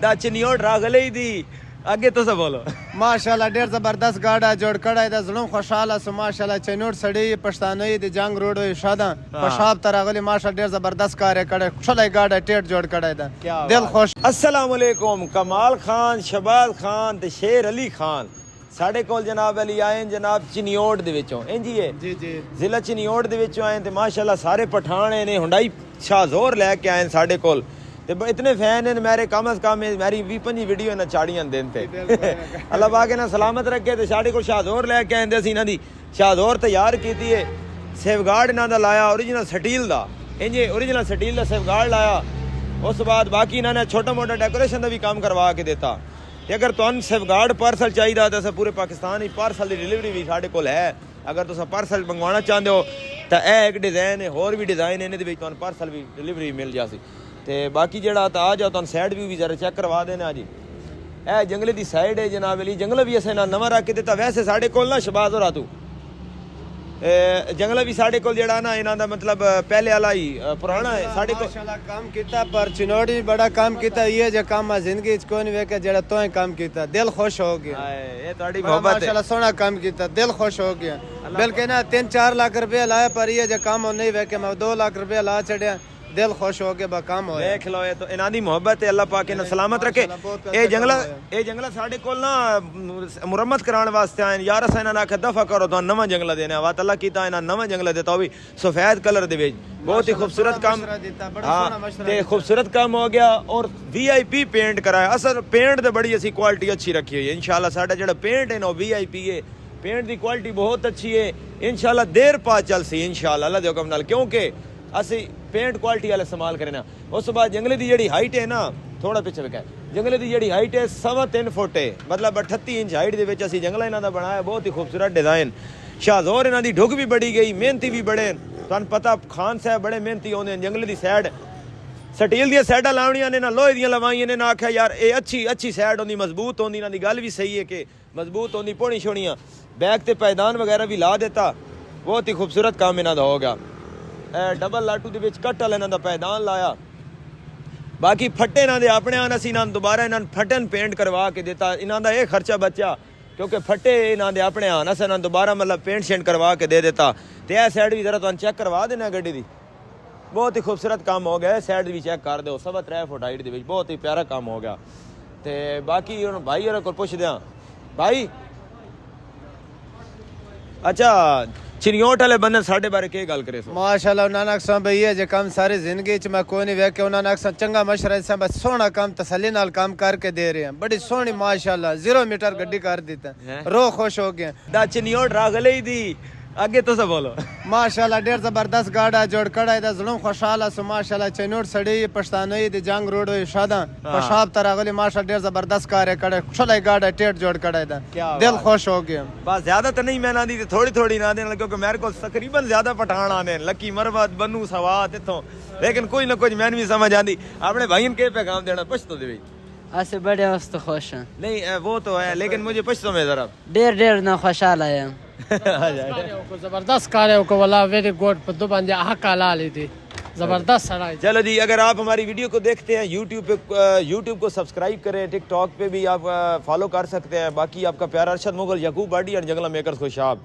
दा चिनियोट रागले ही दी आगे तो सब बोलो माशाल्लाह ढेर जबरदस्त गाड़ा जोड़ कड़ा है जुलूम खुशहाल है माशाल्लाह चनोट सड़ी पछतानोई दी जंग रोड है शादा पशाब तरागली माशाल्लाह ढेर जबरदस्त कार है कड़े चले गाड़ा टेट जोड़ कड़ा है दिल खुश। अस्सलाम वालेकुम। कमाल खान, शहबाज खान ते शेर अली खान साडे कोल जनाब अली आए जनाब चिनियोट दे विचों इंजी है जी जी जिला चिनियोट दे विचों आए ते माशाल्लाह सारे पठान ने हुंडई शाहजोर लेके आए साडे कोल ते इतने फैन हैं मेरे कम अज कम मेरी 20-25 वीडियो ना चाड़ियां दिन ते अल्लाह पाक ना सलामत रखे ते साडे कोल शाहजोर लेके आंदे असीं इन्हां दी शाहजोर तैयार कीती है सेफगार्ड इन्हां दा लाया ओरिजिनल स्टील दा इंजे ओरिजिनल स्टील दा सेफगार्ड लाया उस बाद बाकी इन्हां ने छोटा मोटा डेकोरेशन दा भी काम करवा के देता ते अगर तुहानू सेफगार्ड पार्सल चाहिदा तो पूरे पाकिस्तान ही पार्सल दी डिलीवरी भी साडे कोल है अगर तुस पार्सल मंगवाना चाहते हो तो यह एक डिज़ाइन है होर भी डिज़ाइन इन्हें दे विच तुहानू पार्सल भी डिलीवरी मिल जासी ते बाकी जेड़ा तो आ जाओ तुहानू साइड व्यू भी जरा चेक करवा देना जी ए जंगले दी साइड है जनाब अली जंगल भी असें नवा रख के दिता वैसे साडे कोल ना शहबाज हो रातू जंगल भी साडे कोल जेड़ा ना इन्हां दा मतलब पहले वाला ही पुराना है साडे कोल माशाल्लाह काम कीता पर चिनोट भी बड़ा काम कीता ये जे काम जिंदगी च कोई नहीं वेखे जेड़ा तोय काम कीता दिल खुश हो गया ये ਤੁਹਾਡੀ मोहब्बत है माशाल्लाह सोना काम कीता दिल खुश हो गया बल्कि ना 3-4 लाख रुपया लाया पर ये जे काम नहीं वेखे मैं 2 लाख रुपया ला छड़िया दिल खुश हो गया बकाम हो देख लो ये तो इन्हां दी मोहब्बत है अल्लाह पाक इन्हां सलामत रखे ये जंगला साडे कोल ना मुरम्मत कराने वास्ते आए यार असां इन्हां आखे दफा करो तो नवा जंगला देने वा अल्लाह कीता इन्हां नवा जंगला देता भी सफेद कलर दे विच बहुत ही खूबसूरत काम ते खूबसूरत काम हो गया और VIP पेंट कराया असल पेंट ते बड़ी ऐसी क्वालिटी अच्छी रखी हुई है इंशाल्लाह साडा जेड़ा पेंट है ना VIP है पेंट दी क्वालिटी बहुत अच्छी है इंशाल्लाह देर पा चलसी इंशाल्लाह अल्लाह दे हुक्म नाल क्योंकि असी पेंट क्वालिटी वाला इस्तेमाल करना उस बाद जंगले की जी हाइट है ना थोड़ा पिछे विका जंगले की जी हाइट है 3.25 फुट है मतलब 38 इंच हाइट के असी जंगला इन्हों का बनाया बहुत ही खूबसूरत डिजाइन शाहजोर इन्हों की ढुक भी बड़ी गई मेहनती भी बड़े तुहानू पता खान साहब बड़े मेहनती आते हैं जंगले की सैड स्टील दी सैडा लावनियां ने ना लोहे दी लवाइयां ने ना आख्या यार ये अच्छी सैड होंदी मजबूत होंदी इन्हां दी गल भी सही है कि मजबूत होंदी पोनी छोनियां बैक ते पैदान वगैरह भी ला देता बहुत ही खूबसूरत काम इन्हां दा हो गया double Latu they which cut वाले इन्हां दा पैदान लाया बाकी फट्टे इन्हां दे अपने आन असीं इन्हां दोबारा इन्हां फटन पेंट करवा के देता इन्हां दा ये खर्चा बचा क्योंकि फट्टे इन्हां दे अपने आन असीं इन्हां दोबारा मतलब पेंट शेंट करवा के दे देता ते ए साइड भी जरा तुहानू चेक करवा देना गड्डी दी बहुत ही खूबसूरत काम हो गया साइड भी चेक कर दो 3.25 फुट हाइट दे विच बहुत ही प्यारा काम हो गया ते बाकी हुण भाई होरां कोल पुछदे हां भाई अच्छा चिनियोट वाले बंदे साडे बारे के गल करे सो माशाल्लाह उन्होंने अक्सर भाई है जे काम सारी जिंदगी च मैं कोई नहीं वेखे उन्होंने अक्सर चंगा मशवरा से बस सोहना काम तसल्ली नाल काम करके दे रहे हैं बड़ी सोहनी माशाल्लाह 0 मीटर गड्डी कर देता रो खुश हो गया दा चिनियोट रागले ही दी आगे तो सब बोलो माशाल्लाह ढेर जबरदस्त गाड़ा जोड़ कड़ा है जुलूम खुशहाल है माशाल्लाह चनोट सड़ी पछतानोई दी जंग रोड है शादा पशाब तरागली माशाल्लाह ढेर जबरदस्त कार है कड़े चले गाड़ा टेट जोड़ कड़ा है दिल खुश हो गया बस ज्यादा तो नहीं मैंने दी थोड़ी ना देने क्योंकि मेरे को तकरीबन ज्यादा पठान आने लकी मरवत बनू सवात इथों लेकिन कोई ना कुछ मैंने भी समझ आती अपने भाई के पैगाम देना पछतो दे ऐसे बड़े वस्त खुश हैं नहीं वो तो है लेकिन मुझे पछतो में जरा डेर ना खुशहाल है जबरदस्त कार है को वाला वेरी गुड पद्दू बंदे हक्का ला ली थी जबरदस्त सराय। चलो जी अगर आप हमारी वीडियो को देखते हैं यूट्यूब को सब्सक्राइब करें टिकटॉक पे भी आप फॉलो कर सकते हैं बाकी आपका प्यारा अरशद मुगल याकूब बाडी और जंगला मेकर्स खुशाब।